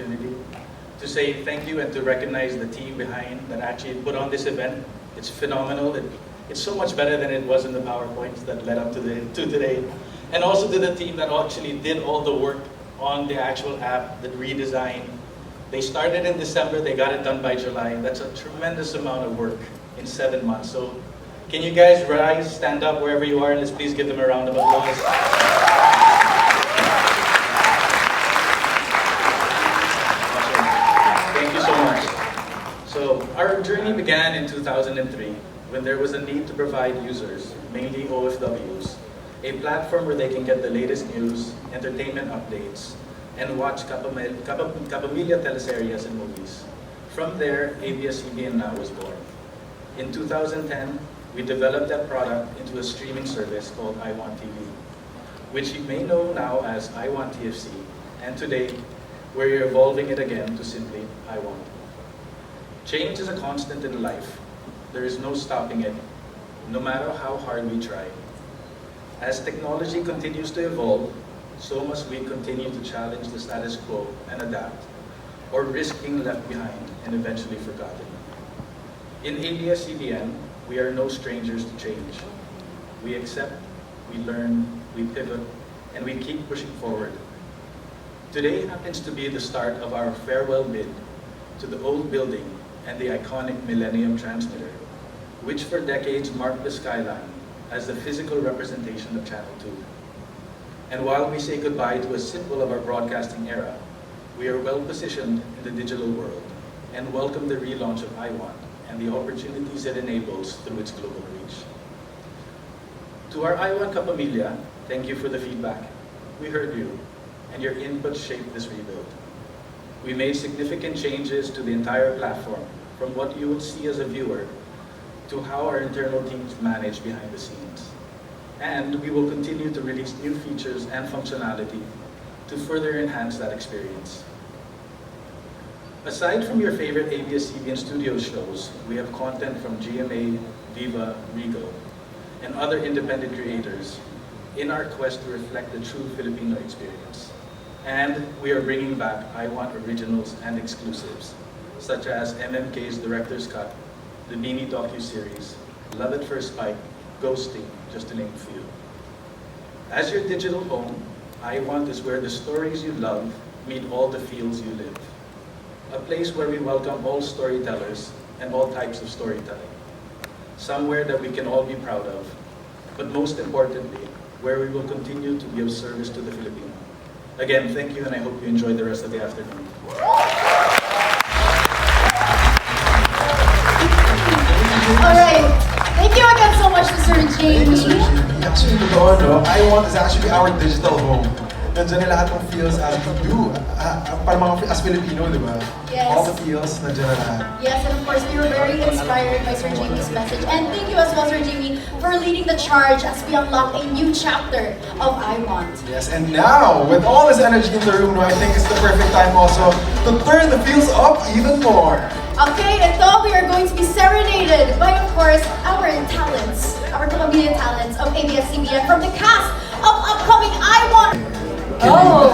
opportunity to say thank you and to recognize the team behind that actually put on this event. It's phenomenal. It's so much better than it was in the PowerPoints that led up to today. And also to the team that actually did all the work on the actual app, the redesign. They started in December, they got it done by July. That's a tremendous amount of work in 7 months. So can you guys rise, stand up wherever you are, and let's please give them a round of applause. Thank you so much. So our journey began in 2003 when there was a need to provide users, mainly OFWs, a platform where they can get the latest news, entertainment updates, and watch Kapamilya teleseries and movies. From there, ABS-CBN Now was born. In 2010, we developed that product into a streaming service called Iwant TV, which you may know now as Iwant TFC, and today, we're evolving it again to simply Iwant. Change is a constant in life. There is no stopping it, no matter how hard we try. As technology continues to evolve, so must we continue to challenge the status quo and adapt, or risk being left behind and eventually forgotten. In ABS-CBN, we are no strangers to change. We accept, we learn, we pivot, and we keep pushing forward. Today happens to be the start of our farewell bid to the old building and the iconic Millennium Transmitter, which for decades marked the skyline as the physical representation of Channel 2. And while we say goodbye to a symbol of our broadcasting era, we are well positioned in the digital world and welcome the relaunch of Iwant and the opportunities it enables through its global reach. To our Iwant Kapamilya, thank you for the feedback. We heard you, and your input shaped this rebuild. We made significant changes to the entire platform, from what you would see as a viewer to how our internal teams manage behind the scenes. And we will continue to release new features and functionality to further enhance that experience. Aside from your favorite ABS-CBN studio shows, we have content from GMA, Viva, Regal, and other independent creators in our quest to reflect the true Filipino experience. And we are bringing back Iwant originals and exclusives, such as MMK's Director's Cut, the Bini docu-series, Love at First Bite, Ghosting, just to name a few. As your digital home, Iwant is where the stories you love meet all the feels you live. A place where we welcome all storytellers and all types of storytelling. Somewhere that we can all be proud of, but most importantly, where we will continue to be of service to the Filipino. Again, thank you, and I hope you enjoy the rest of the afternoon. Alright, thank you again so much to Sir Jamie. Actually, Iwant is actually our digital home. Nandiyan na lahat ng feels as we do. Para mga as Filipino, di ba? Yes. All the feels, nandiyan na lahat. Yes, and of course, we were very inspired by Sir Jamie's message. And thank you as well, Sir Jamie, for leading the charge as we unlock a new chapter of Iwant. Yes, and now, with all this energy in the room, I think it's the perfect time also to turn the feels up even more. Okay, ito, we are going to be serenaded by, of course, our talents, our Kapamilya talents of ABS-CBN from the cast of upcoming Iwant. Oh!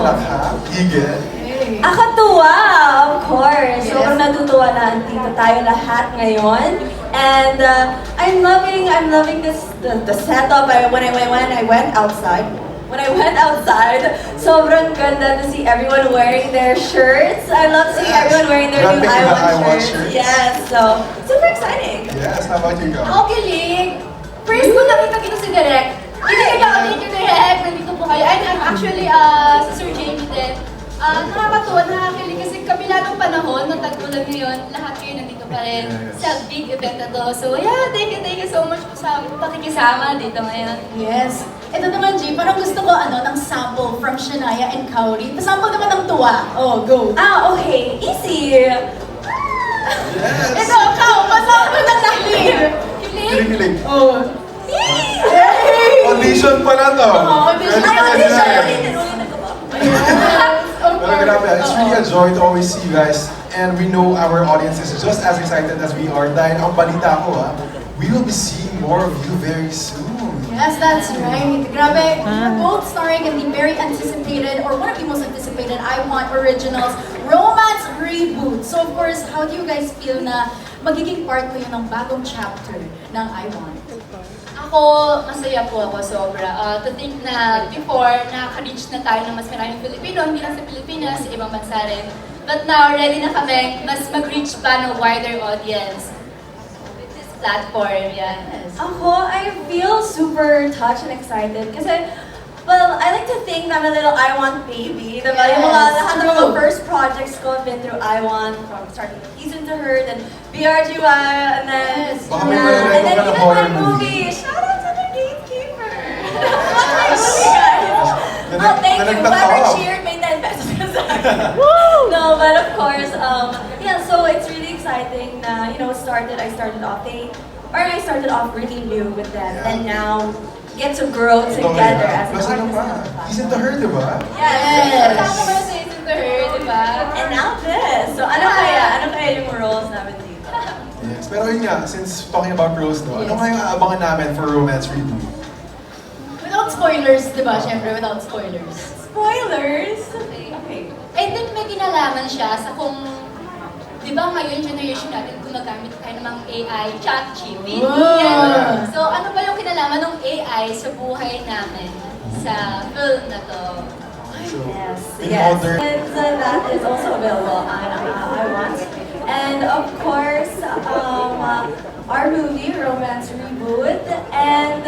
Higit. Akatuwa, of course. Sobrang natutuwa na andito tayo lahat ngayon. And I'm loving this the setup. When I went outside, sobrang ganda to see everyone wearing their shirts. I love seeing everyone wearing their new Iwant shirts. Yes, so super exciting. Yes, how about you, Go? Ang kilig! First ko nakita dito si Direk. Thank you, Direk. Nandito po kayo. And actually, si Sir Jamie din. Nakakatuwa, nakakilig kasi kabilang panahon, nung tag-ulan ngayon, lahat kayo nandito pa rin sa big event na to. So yeah, thank you so much po sa pakikisama dito ngayon. Yes. Ito naman, G, parang gusto ko ng sample from Shania and Kauri. Sample naman ng tuwa. Oh, go. Okay. Easy. Yes. Ito, Kau, masama na kilig. Kilig. Oh. Yay! Audition pala to. Audition. Well, grabe, it's really a joy to always see you guys, and we know our audience is just as excited as we are. Dahil ang balita ko, we will be seeing more of you very soon. Yes, that's right. Grabe, both starring in the very anticipated, or one of the most anticipated, Iwant Originals romance reboot. So of course, how do you guys feel na magiging part ko yun ng bagong chapter ng Iwant? Ako, masaya po ako sobra. To think na before, nakaka-reach na tayo ng mas maraming Pilipino, hindi lang sa Pilipinas, sa ibang bansa rin. But now, ready na kami mas mag-reach pa ng wider audience with this platform. Yes. Ako, I feel super touched and excited kasi, well, I like to think na I'm a little Iwant baby. Diba? Yung mga Yes, lahat ng true. mga first projects ko have been through Iwant, from starting with Season to Her, then BRGY, and then, Yes, Baka may marinig and then ka na even horror my movie. movie. Shout out to the gatekeeper! That's my movie, guys! Oh, thank you. Whoever cheered made 10 pesos. No, but of course, yeah, so it's really exciting na, I started off really new with them, Yeah. and now get to grow together as an Plus ano artist. pa? Season to Her, diba? Yes. Tama ba sa Season to Her, di ba? And now this. So ano kaya yung roles namin dito? Yes, pero yun nga, since talking about roles, no, ano nga yung aabangan namin for Romance Reboot? Without spoilers, di ba? Siyempre, without spoilers. Spoilers! Okay. I think may kinalaman siya sa kung, di ba ngayon generation natin gumagamit tayo ng mga AI, ChatGPT. Wow. Yan. So ano ba yung kinalaman ng AI sa buhay namin sa film na to? So, Yes, in yes. order, And that is also available on Iwant. And of course, our movie, Romance Reboot. And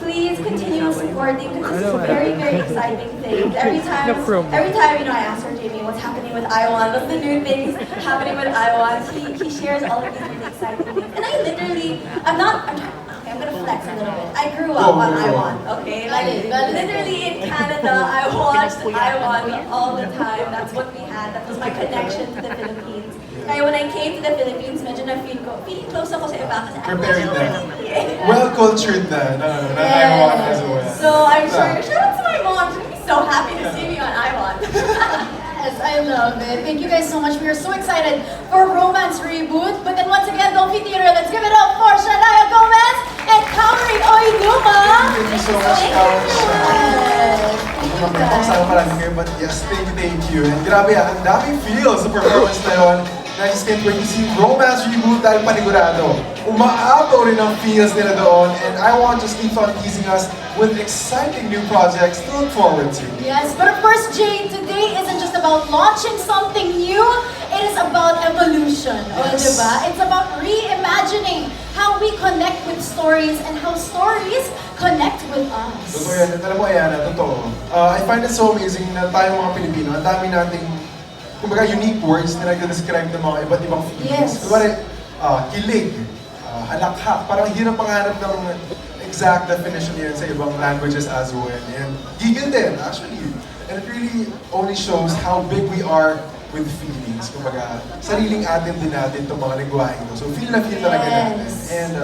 please continue supporting because it's a very, very exciting thing. Every time, I ask her, Jamie, what's happening with Iwant? What's the new things happening with Iwant? He shares all of these really exciting things. And I'm gonna flex a little bit. I grew up on Iwant, okay? Like, literally in Canada, I watched Iwant all the time. That's what we had. That was my connection to the Philippines. Kaya when I came to the Philippines, medyo na-feel close ako sa iba kasi I'm prepared na. Yeah. Well-cultured na Iwant as well. So I'm sure, shout out to my mom. She'll be so happy to see me on Iwant. Yes, I love it. Thank you guys so much. We are so excited for Romance Reboot. But then once again, don't be theater. Let's give it up for Shania Gomez and Kauri Oiduma. Thank you so much, Couch. Guys. Sama parang kayo, but yes, thank you. And grabe ang daming feels sa performance na yun. I just can't wait to see Romance Reboot dahil panigurado. Umaapaw rin ang feels nila doon, and I want to keep on teasing us with exciting new projects to look forward to. Yes, but of course, Jane, today isn't just about launching something new. It is about evolution. Yes. Diba? It's about reimagining how we connect with stories and how stories connect with us. Totoo yan. Alam mo, Ayana, totoo. I find it so amazing na tayo mga Pilipino, ang dami nating, kumbaga, unique words na nag-describe ng mga iba't ibang feelings. Yes. Kumbaga, kilig, halakhak, parang hirap panghanap ng exact definition yan sa ibang languages as well. And gigil din, actually. And it really only shows how big we are with feelings. Kumbaga, sariling atin din natin itong mga lingwahe ito. So feel na feel talaga natin. Yes. And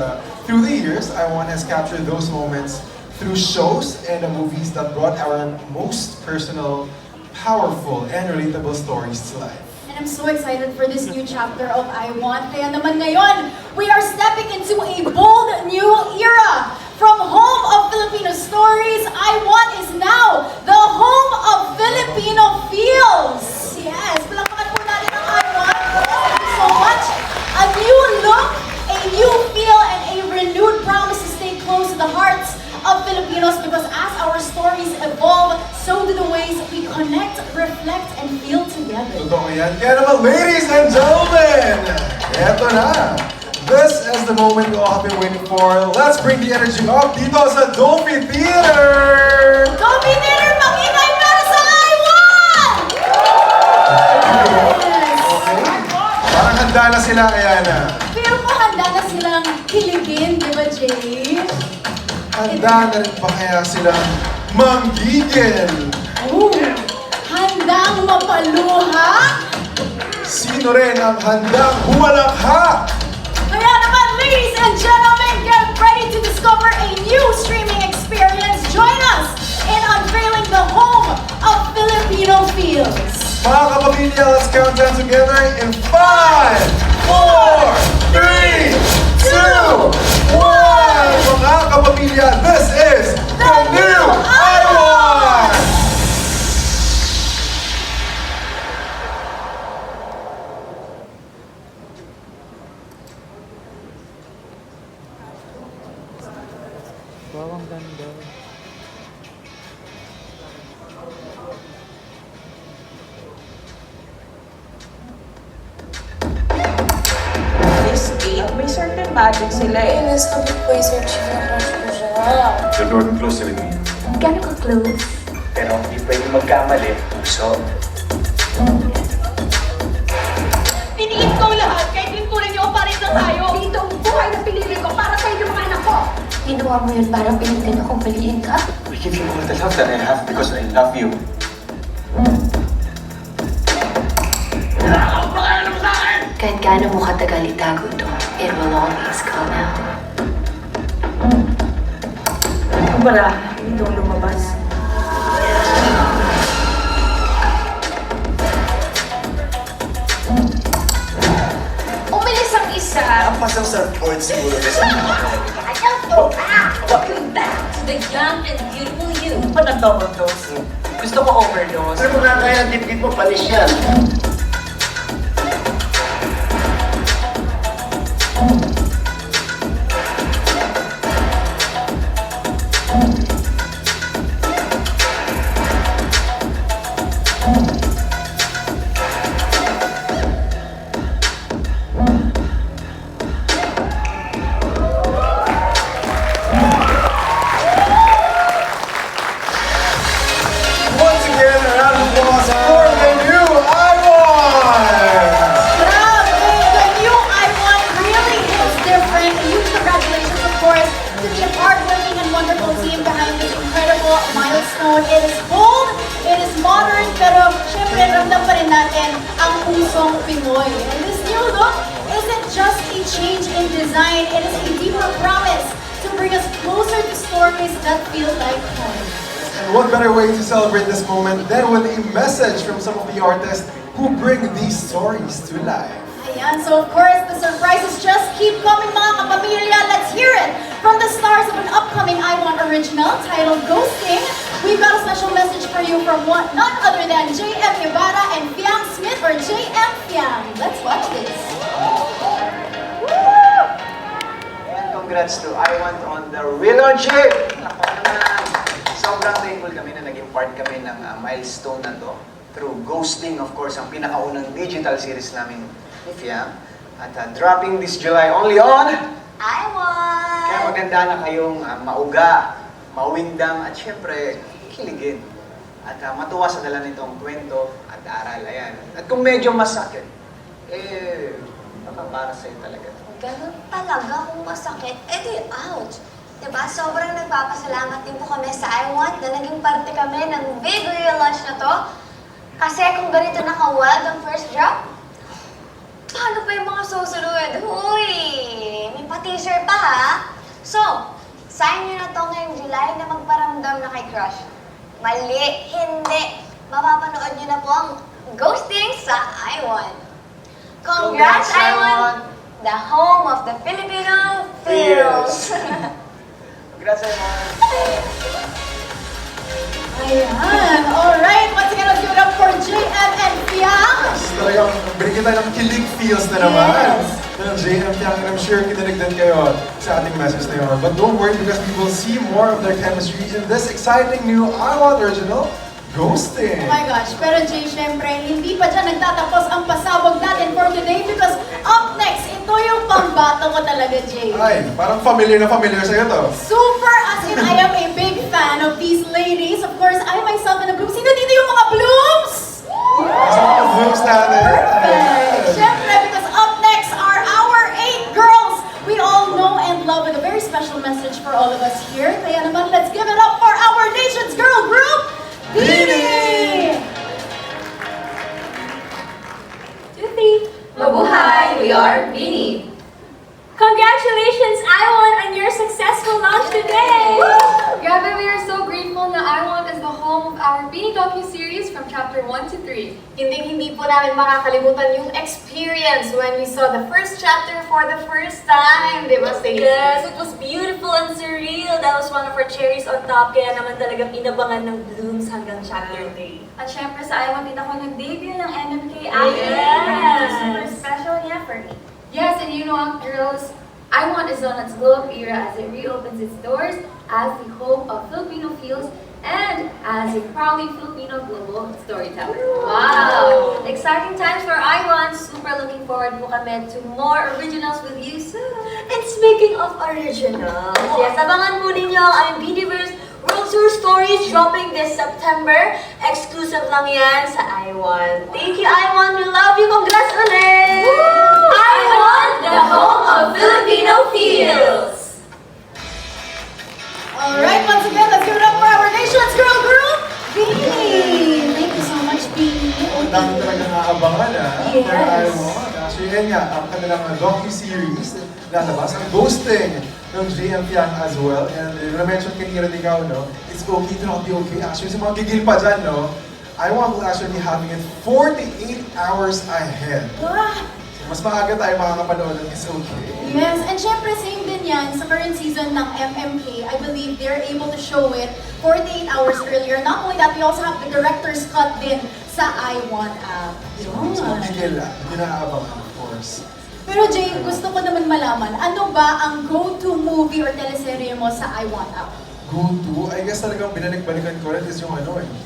through the years, Iwant has captured those moments through shows and movies that brought our most personal, powerful, and relatable stories to life. And I'm so excited for this new chapter of Iwant. Kaya naman ngayon, we are stepping into a bold new era. From home of Filipino stories, Iwant is now the home of Filipino feels. Yes, palakpakan po natin ang Iwant. Thank you so much. A new look, a new feel, and a renewed promise to stay close to the hearts of Filipinos because as our stories evolve, so do the ways we connect, reflect, and feel together. Totoo yan. Kaya naman, ladies and gentlemen, eto na. This is the moment we all have been waiting for. Let's bring the energy up dito sa Dolphy Theater! Dolphy Theater, makingay para sa Iwant! Yes! Okay. Parang handa na sila, Ayana. Feel ko handa na silang kiligin, di ba, Jay? Handa na rin ba kaya silang manggigil? Ooh, handang mapaluha? Sino rin ang handang humalakha? Kaya naman, ladies and gentlemen, get ready to discover a new streaming experience. Join us in unveiling the home of Filipino feels. Mga kapamilya, let's count down together in 5, 4, 3, 2, 1! Mga kapamilya, this is the new Iwant! Wow, ang ganda. This game, may certain magic sila eh. Inis ko po yung search na crush ko siya. You're Jordan close with me. Gano'n ka close? Pero hindi pwede magkamali. So, Piniin ko ang lahat kahit lintunin niyo pa rin na tayo. Dito ang buhay na pinili ko para sa inyo mga anak ko. Ginawa mo yun para pilitin akong piliin ka? I give you all the love that I have because I love you. Kahit gaano mo katagal itago to, it will always come out. Kumara, hindi ito lumabas. Umilis ang isa. Ang pasang surfboard siguro kasi. Welcome back to the young and beautiful you. Pa nag-overdose. Gusto ko overdose. Ano mo nga kaya ang dibdib mo panis yan? Once again, a round of applause for the new Iwant! Grabe! The new Iwant really is different. Huge congratulations, of course, to the hardworking and wonderful team behind this incredible milestone. It is bold, it is modern, pero syempre ramdam pa rin natin ang pusong Pinoy. And this new look isn't just a change in design, it is a deeper promise to bring us closer to stories that feel like home. And what better way to celebrate this moment than with a message from some of the artists who bring these stories to life. Ayan, so of course, the surprises just keep coming mga kapamilya. Let's hear it from the stars of an upcoming Iwant original titled Ghosting. We've got a special message for you from none other than Jmfyang and Fyang Smith or Jmfyang. Let's watch this. And congrats to Iwant on the relaunching! Ako naman, sobrang thankful kami na naging part kami ng milestone na to. Through Ghosting, of course, ang pinakaunang digital series namin ni Fyang. At dropping this July only on Iwant! Kaya maganda na kayong mauga, mawindang, at syempre, kiligin. At matuwa sa dala nitong kwento at aral. Ayan. At kung medyo masakit, baka para sa'yo talaga. Ganun talaga kung masakit, edi out. Diba? Sobrang nagpapasalamat din po kami sa Iwant na naging parte kami ng big relaunch na to. Kasi kung ganito naka-wild ang first drop, paano pa yung mga susunod? Huy! May pa-teaser pa ha? So, sign nyo na to ngayong July na magparamdam na kay crush. Mali, hindi. Mapapanood nyo na po ang Ghosting sa Iwant. Congrats, Iwant! The home of the Filipino feels. Congrats, Iwant! Ayan, alright. Once again, let's give it up for JM and Fyang. Talagang binigyan tayo ng kilig feels na naman. Ng Jmfyang, and I'm sure kinilig din kayo sa ating message na yun. But don't worry because we will see more of their chemistry in this exciting new Iwant original, Ghosting. Oh my gosh, pero Jay, syempre, hindi pa dyan nagtatapos ang pasabog natin for today because up next, ito yung pambato ko talaga, Jay. Ay, parang familiar na familiar sa'yo to. Super, as in I am a big fan of these ladies. Of course, I myself in the Blooms. Sino dito yung mga Blooms? Sa mga vlogs natin. Perfect! Syempre, because up next are our 8 girls we all know and love with a very special message for all of us here. Kaya naman, let's give it up for our nation's girl group, Bini! Mabuhay! We are Bini. Congratulations, Iwant, on your successful launch today! Grabe, we are so grateful na Iwant is the home of our Bini docu-series from chapter 1 to 3. Hindi po namin makakalimutan yung experience when we saw the first chapter for the first time. Di ba, Stacey? Yes, it was beautiful and surreal. That was one of our cherries on top, kaya naman talagang inabangan ng Blooms hanggang chapter 3. At syempre sa Iwant din ako nag-debut ng MMK Yes. Super special niya for me. Yes, and you know, girls, Iwant is on its glow-up era as it reopens its doors as the home of Filipino feels and as a proudly Filipino global storyteller. Wow! Exciting times for Iwant. Super looking forward po kami to more originals with you soon. And speaking of originals, yes, abangan po ninyo ang Biniverse World Tour Stories dropping this September. Exclusive lang yan sa Iwant. Thank you, Iwant. We love you. Congrats ulit! Iwant, the home of Filipino feels. Alright, once again, let's give it up for our nation's girl group, Bini! Thank you so much, Bini. Ang dami talaga naabangan Yes. for Iwant. Actually, yan nga, ang kanilang docu-series lalabas, ang ghosting ng Jmfyang as well. And na-mention kanina din ikaw, no? It's okay to not be okay. Actually, sa mga gigil pa dyan, no? Iwant will actually be having it 48 hours ahead. Wow! Mas maaga tayo makakapanood ng It's Okay. Yes, and syempre same din yan sa current season ng MMK. I believe they're able to show it 48 hours earlier. Not only that, we also have the director's cut din sa Iwant app. So, mabigil lang. Hindi naaabangan, of course. Pero Jay, gusto ko naman malaman, ano ba ang go-to movie or teleserye mo sa Iwant app? Go-to, I guess talagang binalik-balikan ko rin is yung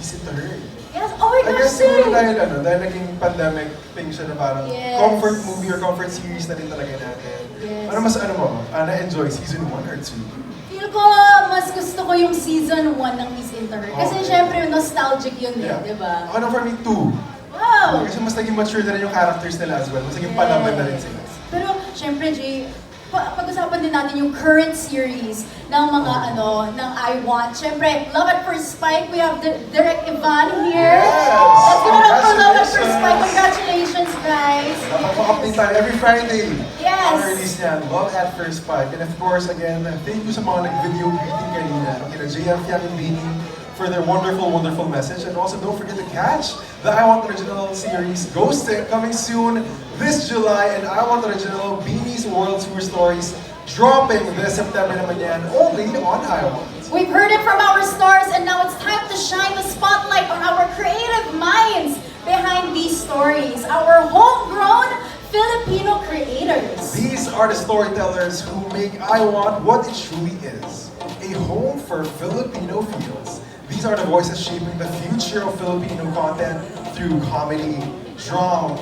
Easy to Her. Yes, oh my I gosh, guess siguro Jay! dahil naging pandemic thing siya na parang Yes. comfort movie or comfort series na rin talaga natin. Yes. Ano mas na-enjoy, season 1 or 2? Feel ko, mas gusto ko yung season 1 ng Miss Inter. Kasi Okay. syempre, nostalgic yun Yeah. di ba? Ako na for me, 2. Wow! Kasi mas naging mature na rin yung characters nila as well. Mas naging palaban na rin sila. Pero, syempre, Jay, pag-usapan din natin yung current series ng mga ng Iwant. Syempre, Love at First Spike, we have Direct Ivan here. Yes! Let's give it up for Love at First Congratulations! Spike. Congratulations, guys! Nakaka-update tayo every Friday. Yes! Ang release niyan, Love at First Spike. And of course, again, thank you sa mga nag-video greeting kanina. Jmfyang and Bini for their wonderful, wonderful message. And also, don't forget to catch the Iwant Original series Ghosted coming soon this July. And Iwant Original Bini's World Tour Stories dropping this September naman yan, only on Iwant. We've heard it from our stars, and now it's time to shine the spotlight on our creative minds behind these stories, our homegrown Filipino creators. These are the storytellers who make Iwant what it truly is, a home for Filipino feels. These are the voices shaping the future of Filipino content through comedy, drama,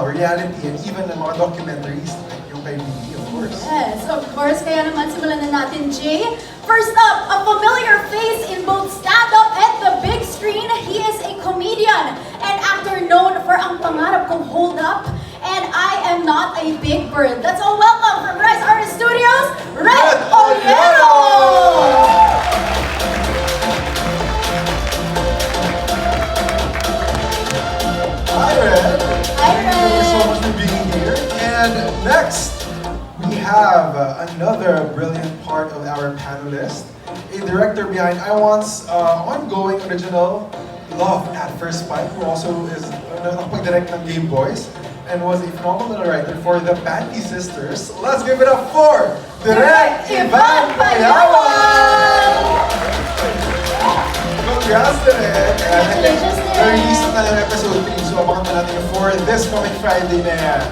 reality, and even the mga documentaries like yung kay Bini, of course. Yes, of course. Kaya naman simulan na natin, Jay. First up, a familiar face in both stand-up and the big screen. He is a comedian and actor known for Ang Pangarap Kong Hold Up and I Am Not a Big Bird. Let's all welcome from Rise Artist Studios, Red Oliero! Hi, Red. Hi, Thank you so Red. much for being here. And next, we have another brilliant part of our panelist, a director behind Iwant's ongoing original Love at First Spike, who also is nakapag-direct ng Game Boys and was a phenomenal writer for the Panty Sisters. Let's give it up for Direct Ivan Payawan! Congrats, Direct! Congratulations, Direct! Release na ng episode 3, so abangan na natin for this coming Friday na yan.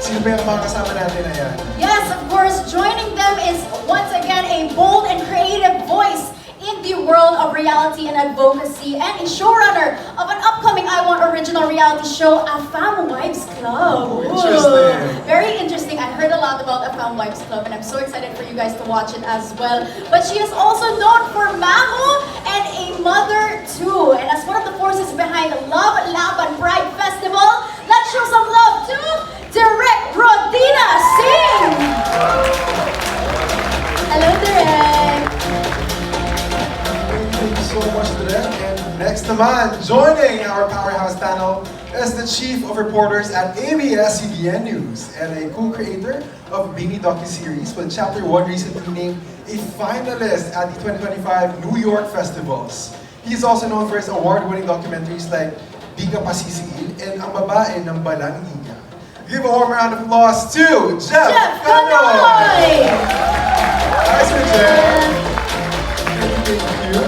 Sino ba yung mga kasama natin na yan? Yes, of course, joining them is once again a bold and creative voice in the world of reality and advocacy and a showrunner of an upcoming Iwant original reality show, A Fam Wives Club. Oh, interesting. Ooh, very interesting. I heard a lot about A Fam Wives Club and I'm so excited for you guys to watch it as well. But she is also known for Mamo and a mother too. And as one of the forces behind Love Laban Pride Festival, let's show some love to Direct Rodina Singh! Hello, Direct! Thank you so much to them. And next naman, joining our Powerhouse panel is the Chief of Reporters at ABS-CBN News and a co-creator of Bini docu-series with Chapter 1 recently named a finalist at the 2025 New York Festivals. He's also known for his award-winning documentaries like Di Ka Pasisiil and Ang Babae ng Balang Higa. Give a warm round of applause to Jeff Canoy! Hi, Sir Jeff! Thank you.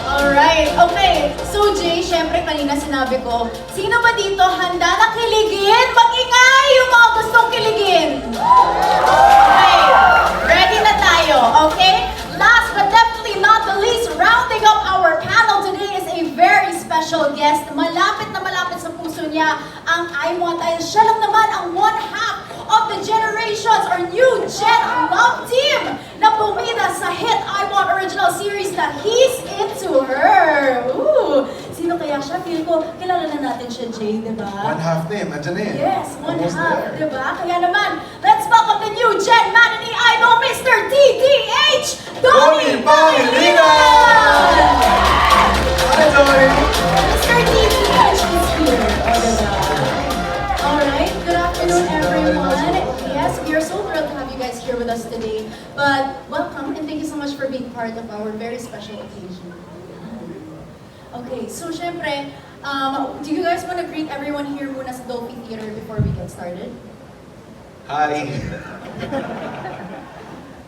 Alright, okay. So Jay, syempre kanina sinabi ko, sino ba dito handa na kiligin? Mag-ingay yung mga gustong kiligin! niya ang Iwant dahil siya lang naman ang one half of the generations or new gen love team na bumida sa hit Iwant original series na He's Into Her. Ooh, sino kaya siya? Feel ko, kilala na natin siya, Jay, di ba? One half name, nandiyan eh. Yes, one Almost half, there. di ba? Kaya naman, let's welcome the new gen matinee idol, Mr. DDH, Donnie Pangilinan! Hi, Dory! Mr. DDH is here. Alright, good afternoon everyone. Yes, we are so thrilled to have you guys here with us today. But welcome and thank you so much for being part of our very special occasion. Okay, so syempre, do you guys want to greet everyone here muna sa Dolphy Theater before we get started? Hi!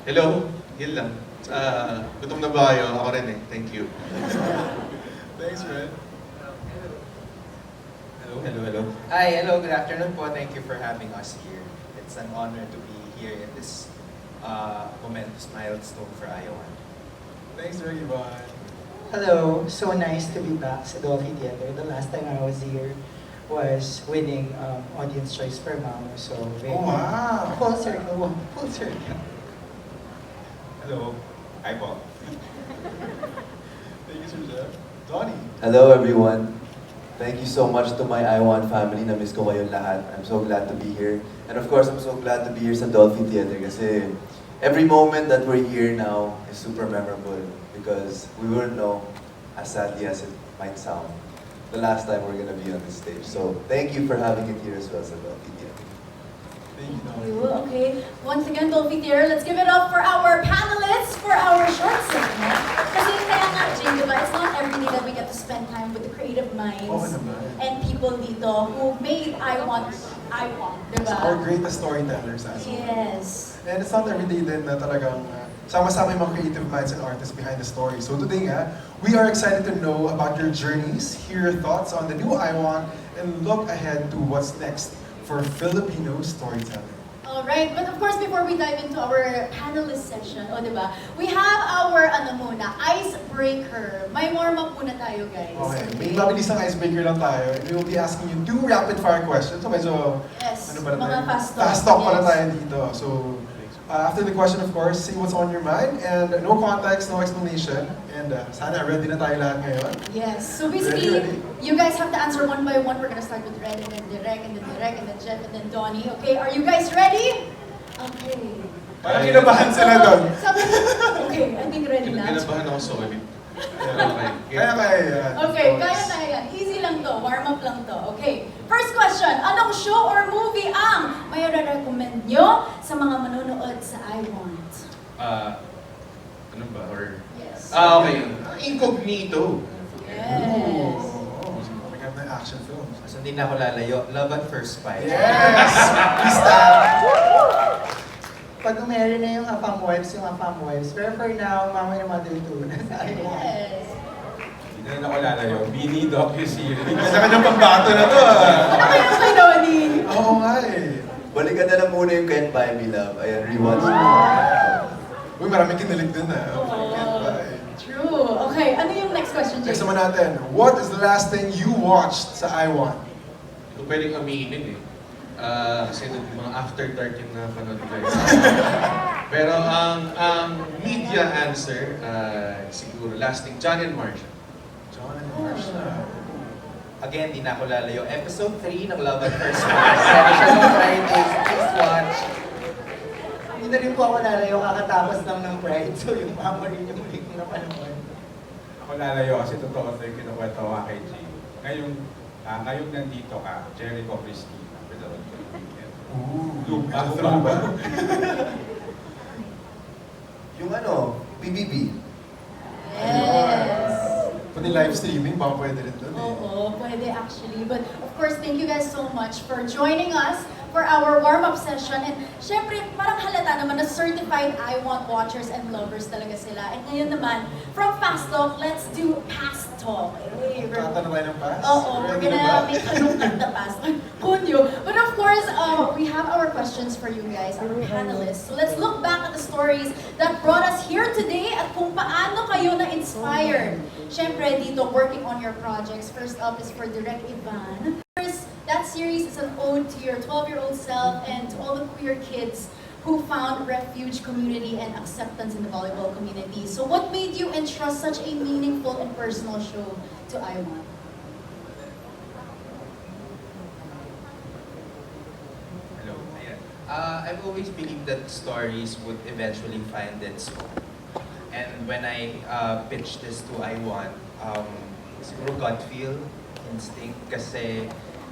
Hello? Yun lang. Gutom na ba kayo? Ako rin eh. Thank you. Thanks, Red. Hello. Hi, hello, good afternoon po. Thank you for having us here. It's an honor to be here in this momentous milestone for Iwant. Thanks, Red Ivan. Hello, so nice to be back sa Dolphy Theater. The last time I was here was winning Audience Choice for Mamo. So, very Oh, wow! full circle, full circle. Hello. Hi po. Thank you, Sir Jeff. Donnie. Hello everyone. Thank you so much to my Iwant family. Na-miss ko kayong lahat. I'm so glad to be here. And of course, I'm so glad to be here sa Dolphy Theater kasi every moment that we're here now is super memorable because we wouldn't know, as sadly as it might sound, the last time we're gonna be on this stage. So thank you for having it here as well sa Dolphy Theater. Thank you, Donnie. Okay, once again, Dolphy Theater, let's give it up for our panelists for our short segment. Kasi kaya nga, Jay, diba, it's not every day that we get to spend time with the creative minds Oo naman. and people dito who made Iwant, diba? Our greatest storytellers as well. Yes. And it's not every day din na talagang sama-sama yung mga creative minds and artists behind the story. So today we are excited to know about your journeys, hear your thoughts on the new Iwant, and look ahead to what's next for Filipino storytelling. Alright, but of course, before we dive into our panelist session, diba, we have our, icebreaker. May warm-up muna tayo, guys. Okay, may mabilis ang icebreaker lang tayo. And we will be asking you 2 rapid-fire questions. So medyo, Yes, pala mga tayo? fast talk. Fast talk pala Yes. tayo dito. So, after the question, of course, say what's on your mind. And no context, no explanation. And sana ready na tayo lahat ngayon. Yes, so basically, Ready. you guys have to answer one by one. We're gonna start with Red, and then Direk, and then Direk, and then Jeff, and then Donnie. Okay, are you guys ready? Okay. Parang kinabahan sila doon. Okay, I think ready na. Kinabahan ako, sorry. Okay. Kaya yan. Okay, kaya yan. Easy lang to, warm-up lang to. Okay, first question. Anong show or movie ang may recommend nyo sa mga manonood sa Iwant? Ano ba? Or... Yes. Okay. Incognito. Yes. We have the action films. So hindi na ako lalayo. Love at first sight. Yes! Please stand. Pag meron na yung Apam Wives. Pero for now, Mama and Mother too. Nasa Iwant. Yes. Hindi na ako lalayo. Bini docu-series. Sa kanyang pambato na to Ano kaya kay Donnie? Oo nga eh. Balikan na lang muna yung Can't Buy Me Love. Ayan, rewatch. Uy, maraming kinilig dun Can't buy. True. Okay, ano yung next question, Jay? Next naman natin, what is the last thing you watched sa Iwant? Hindi ko pwedeng aminin eh. Kasi mga after dark yung napanood ko. Pero ang media answer, siguro lasting John and Marcia. John and Marcia. Again, di na ako lalayo. Episode 3 ng Love at First Sight. Siya ng Fridays. Please watch. Hindi na rin po ako lalayo, kakatapos lang ng Pride. So yung Mama rin yung huli kong napanood. Ako lalayo kasi totoo ito yung kinukwento ko kay Jay. Ngayong nandito ka, Jericho Christina. Ooh, Bago throw ba? Yung PBB. Yes. Pati live streaming, baka pwede rin doon eh. Oo, pwede actually. But of course, thank you guys so much for joining us for our warm-up session. And syempre, parang halata naman na certified Iwant watchers and lovers talaga sila. And ngayon naman, from Fast Talk, let's do Past Talk. Kata na tayo ng pass? Oo, we're Ready na gonna ba? make kanungkat na past. Kunyo. But of course, we have our questions for you guys, our panelists. So let's look back at the stories that brought us here today at kung paano kayo na-inspired. Syempre, dito, working on your projects. First up is for Direk Ivan. First, series is an ode to your 12-year-old self and to all the queer kids who found refuge, community, and acceptance in the volleyball community. So what made you entrust such a meaningful and personal show to Iwant? Hello. Ayan. I've always believed that stories would eventually find its home. And when I pitched this to Iwant, siguro gut feel, instinct, kasi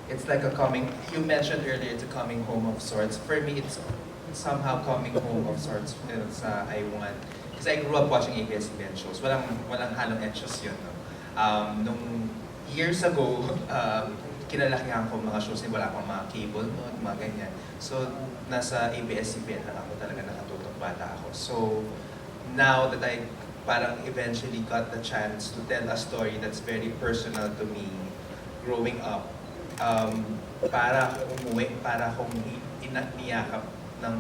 it's like a coming, you mentioned earlier, it's a coming home of sorts. For me, it's somehow coming home of sorts sa Iwant. Kasi I grew up watching ABS-CBN shows. Walang halong etchos yun. No? Nung years ago, kinalakihan ko mga shows na wala pang mga cable noon, mga ganyan. So, nasa ABS-CBN lang ako talaga nakatutok bata ako. So, now that I parang eventually got the chance to tell a story that's very personal to me growing up, para akong umuwi, para akong niyakap ng